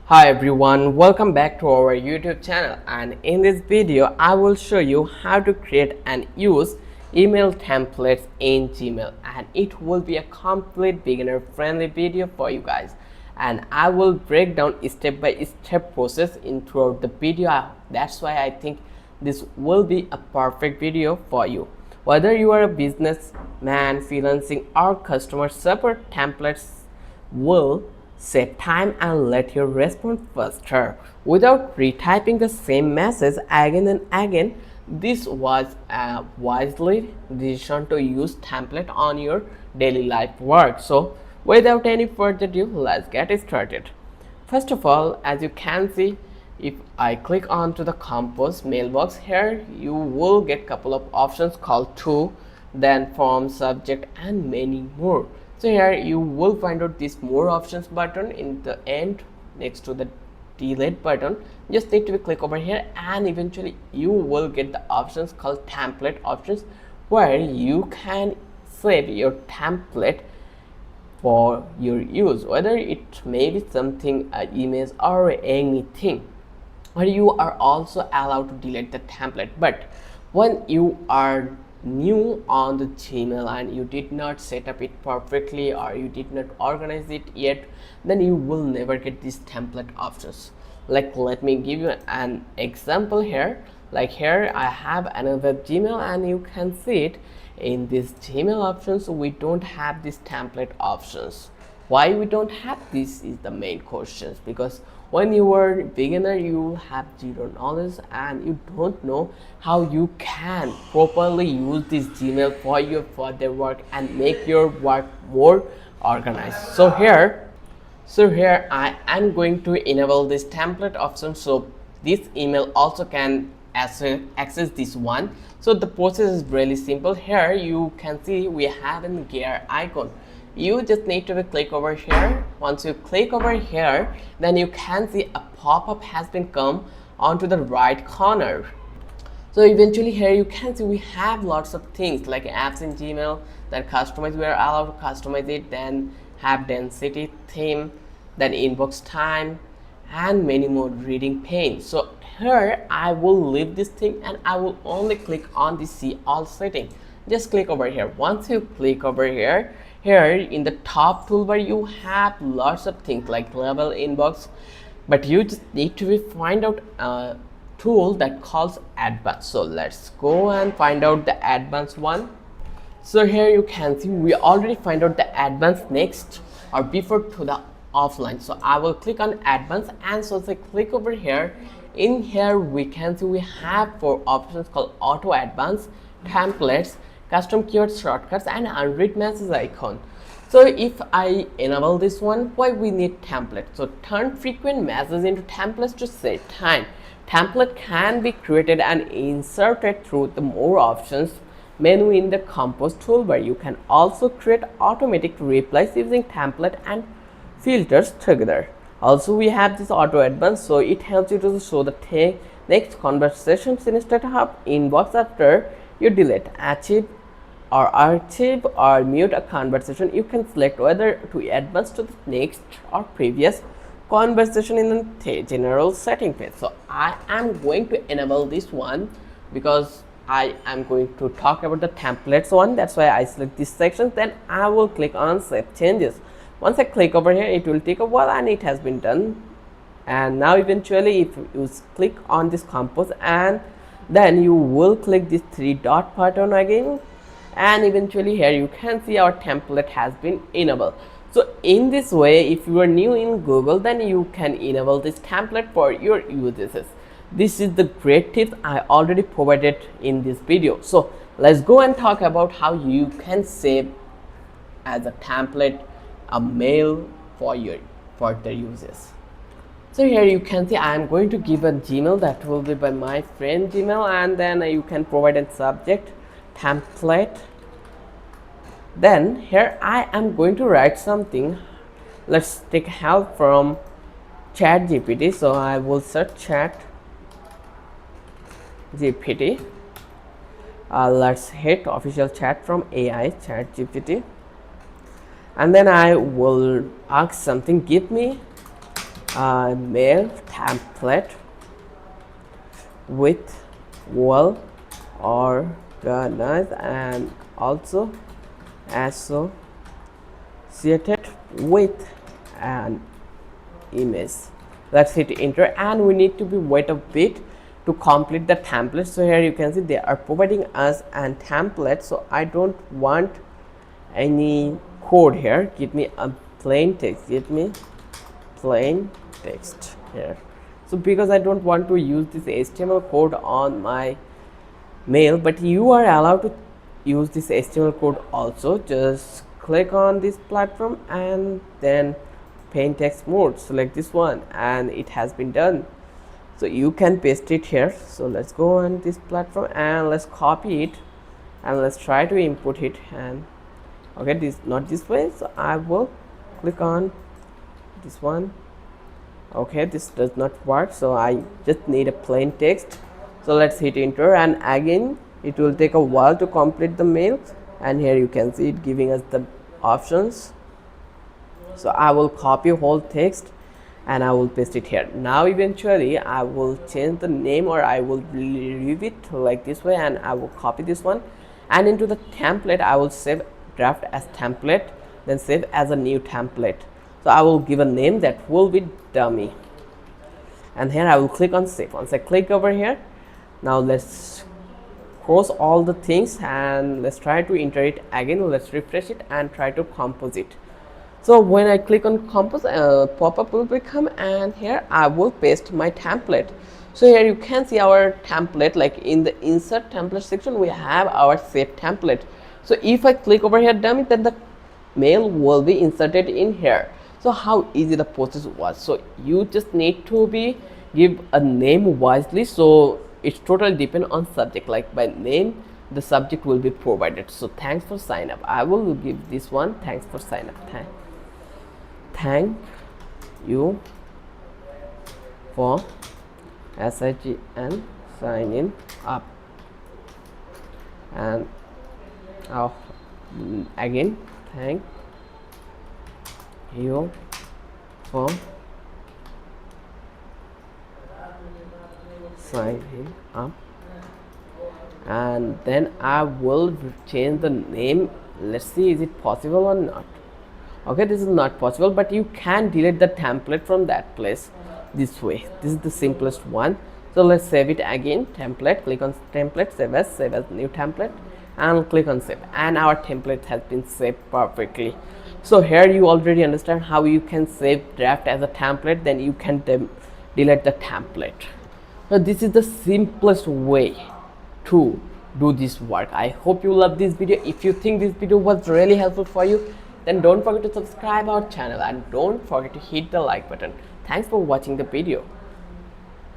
Hi everyone, welcome back to our YouTube channel, and in this video I will show you how to create and use email templates in Gmail, and it will be a complete beginner friendly video for you guys, and I will break down step by step process in throughout the video. That's why I think this will be a perfect video for you. Whether you are a businessman, freelancing or customer support, templates will save time and let you respond faster without retyping the same message again and again. This was a wisely decision to use template on your daily life work. So without any further ado, let's get started. First of all, as you can see, if I click onto the compose mailbox here, you will get couple of options called to, then form, subject and many more. So here you will find out this more options button in the end next to the delete button. Just need to click over here, and eventually you will get the options called template options, where you can save your template for your use, whether it may be something image or anything, or you are also allowed to delete the template. But when you are new on the Gmail and you did not set up it perfectly, or you did not organize it yet, then you will never get these template options. Like, let me give you an example here. Like, here I have another Gmail, and you can see it in this Gmail options we don't have these template options. Why we don't have this is the main question, because when you are beginner, you have zero knowledge and you don't know how you can properly use this Gmail for your further work and make your work more organized. So here I am going to enable this template option, so this email also can access this one. So the process is really simple. Here you can see we have a gear icon. You just need to click over here. Once you click over here, then you can see a pop-up has been come onto the right corner. So eventually here you can see we have lots of things like apps in Gmail that customize. We are allowed to customize it, then have density, theme, then inbox time and many more reading pane. So here I will leave this thing and I will only click on the see all setting. Just click over here. Once you click over here, in the top toolbar you have lots of things like label, inbox, but you just need to find out a tool that calls advanced. So let's go and find out the advanced one. So here you can see we already find out the advanced next or before to the offline. So I will click on advanced, and so I click over here. In here we can see we have 4 options called auto advanced, templates, custom keyword shortcuts and unread message icon. So if I enable this one, why we need template? So turn frequent messages into templates to save time. Template can be created and inserted through the more options menu in the compose toolbar. You can also create automatic replies using template and filters together. Also we have this auto advance, so it helps you to show the next conversations instead of inbox after you delete, achieve or archive or mute a conversation. You can select whether to advance to the next or previous conversation in the general setting page. So I am going to enable this one because I am going to talk about the templates one. That's why I select this section. Then I will click on save changes. Once I click over here, it will take a while and it has been done. And now eventually if you click on this compose, and then you will click this 3 dot button again, and eventually here you can see our template has been enabled. So in this way, if you are new in Google, then you can enable this template for your uses. This is the great tips I already provided in this video. So let's go and talk about how you can save as a template a mail for your further uses. So here you can see I am going to give a Gmail that will be by my friend Gmail, and then you can provide a subject template. Then here I am going to write something. Let's take help from ChatGPT. So I will search ChatGPT. Let's hit official chat from AI ChatGPT, and then I will ask something. Give me mail template with well organized and also associated with an image. Let's hit enter, and we need to be wait a bit to complete the template. So here you can see they are providing us an template, so I don't want any code here. Give me a plain text, give me plain text here. So because I don't want to use this HTML code on my mail, but you are allowed to use this HTML code also. Just click on this platform and then plain text mode, select this one, and it has been done. So you can paste it here. So let's go on this platform and let's copy it and let's try to input it. And okay, this not this way, so I will click on this one. Okay, this does not work, so I just need a plain text. So let's hit enter, and again it will take a while to complete the mail. And here you can see it giving us the options. So I will copy whole text and I will paste it here. Now eventually I will change the name, or I will leave it like this way, and I will copy this one, and into the template I will save draft as template, then save as a new template. So I will give a name that will be dummy, and here I will click on save. Once I click over here, now let's close all the things and let's try to enter it again. Let's refresh it and try to compose it. So when I click on compose, pop-up will become, and here I will paste my template. So here you can see our template, like in the insert template section we have our save template. So if I click over here dummy, then the mail will be inserted in here. So how easy the process was. So you just need to be give a name wisely. So it's totally depend on subject, like by name the subject will be provided. So thanks for sign up, I will give this one thanks for sign up. Thank you for SIG and signing up, and again thank you for signing up, and then I will change the name. Let's see, is it possible or not? Okay, this is not possible, but you can delete the template from that place this way. This is the simplest one. So let's save it again. Template, click on template, save as new template, and click on save, and our template has been saved perfectly. So here you already understand how you can save draft as a template, then you can delete the template. So this is the simplest way to do this work. I hope you love this video. If you think this video was really helpful for you, then don't forget to subscribe our channel and don't forget to hit the like button. Thanks for watching the video.